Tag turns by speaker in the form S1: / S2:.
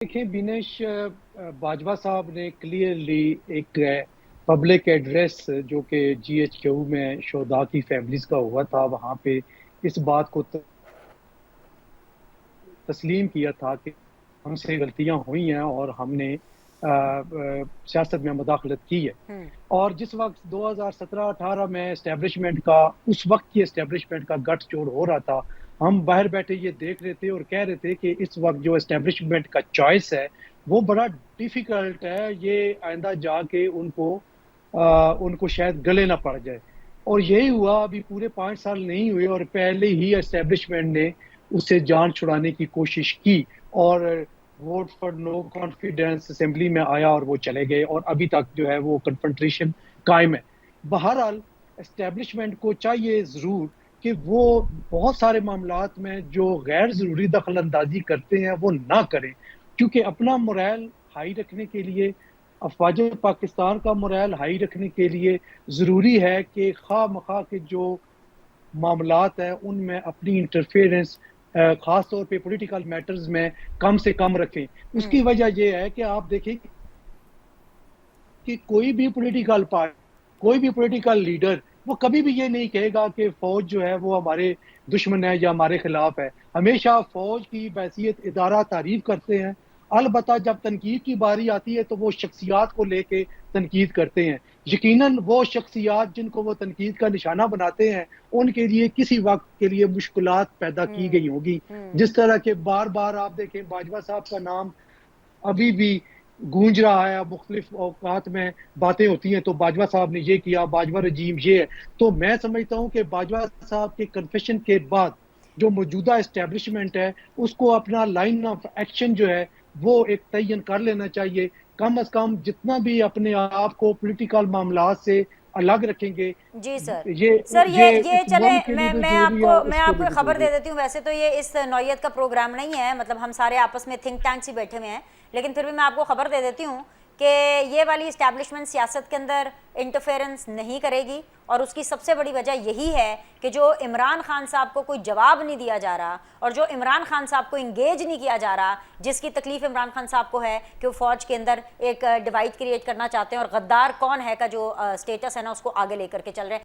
S1: देखिए बिनेश बाजवा साहब ने क्लियरली एक पब्लिक एड्रेस जो कि जीएचक्यू में शोधा की फैमिलीज का हुआ था वहां पे इस बात को तस्लीम किया था कि हमसे गलतियां हुई हैं और हमने सियासत में मुदाखलत की है।
S2: हुँ,
S1: और जिस वक्त 2017-18 में एस्टेब्लिशमेंट का उस वक्त की एस्टेब्लिशमेंट का गठजोड़ हो रहा था, हम बाहर बैठे ये देख रहे थे और कह रहे थे कि इस वक्त जो एस्टेब्लिशमेंट का चॉइस है वो बड़ा डिफिकल्ट है, ये आइंदा जाके उनको शायद गले ना पड़ जाए। और यही हुआ, अभी पूरे 5 साल नहीं हुए और पहले ही एस्टेब्लिशमेंट ने उससे जान छुड़ाने की कोशिश की और vote for no confidence assembly में आया और वो चले गए और अभी तक जो है वो कन्फ्रंटेशन कायम है। बहरहाल एस्टेब्लिशमेंट को चाहिए ज़रूर कि वो बहुत सारे मामलात में जो गैर ज़रूरी दखल अंदाजी करते हैं वो ना करें, क्योंकि अपना मोरल हाई रखने के लिए, अफवाज पाकिस्तान का मोरल हाई रखने के लिए ज़रूरी है कि खा मखा के जो मामलात हैं उनमें अपनी इंटरफेरेंस खास तौर पे पॉलिटिकल मैटर्स में कम से कम रखें।
S2: हुँ,
S1: उसकी वजह ये है कि आप देखें कि कोई भी पॉलिटिकल लीडर वो कभी भी ये नहीं कहेगा कि फौज जो है वो हमारे दुश्मन है या हमारे खिलाफ है। हमेशा फौज की बैसियत इदारा तारीफ करते हैं। अलबत्ता जब तनकीद की बारी आती है तो वो शख्सियात को लेके तनकीद करते हैं। यकीनन वो शख्सियात जिनको वो तनकीद का निशाना बनाते हैं उनके लिए किसी वक्त के लिए मुश्किलात पैदा की
S2: हुँ,
S1: गई होगी।
S2: हुँ।
S1: जिस तरह के बार बार आप देखें बाजवा साहब का नाम अभी भी गूंज रहा है, मुख्तलिफ औकात में बातें होती हैं तो बाजवा साहब ने ये किया, बाजवा रजीम ये है। तो मैं समझता हूँ कि बाजवा साहब के कन्फेशन के बाद जो मौजूदा एस्टेब्लिशमेंट है उसको अपना लाइन ऑफ एक्शन जो है वो एक तयन कर लेना चाहिए। कम अज कम जितना भी अपने आप को पॉलिटिकल मामलात से अलग रखेंगे,
S2: जी सर।
S1: ये
S2: सर
S1: ये
S2: ये
S1: इस
S2: चले
S1: मुल्क के लिए
S2: मैं
S1: भी
S2: मैं
S1: जरूरी है
S2: आपको
S1: और
S2: मैं
S1: उसके
S2: आपको
S1: लिए
S2: एक
S1: भी
S2: खबर
S1: जरूरी
S2: दे
S1: है।
S2: देती हूँ। वैसे तो ये इस नौयत का प्रोग्राम नहीं है, मतलब हम सारे आपस में थिंक टैंक्स ही बैठे हुए हैं, लेकिन फिर भी मैं आपको खबर दे देती हूँ कि ये वाली इस्टेब्लिशमेंट सियासत के अंदर इंटरफेरेंस नहीं करेगी। और उसकी सबसे बड़ी वजह यही है कि जो इमरान खान साहब को कोई जवाब नहीं दिया जा रहा और जो इमरान खान साहब को इंगेज नहीं किया जा रहा, जिसकी तकलीफ इमरान खान साहब को है कि वो फौज के अंदर एक डिवाइड क्रिएट करना चाहते हैं और गद्दार कौन है का जो स्टेटस है ना उसको आगे लेकर के चल रहे हैं।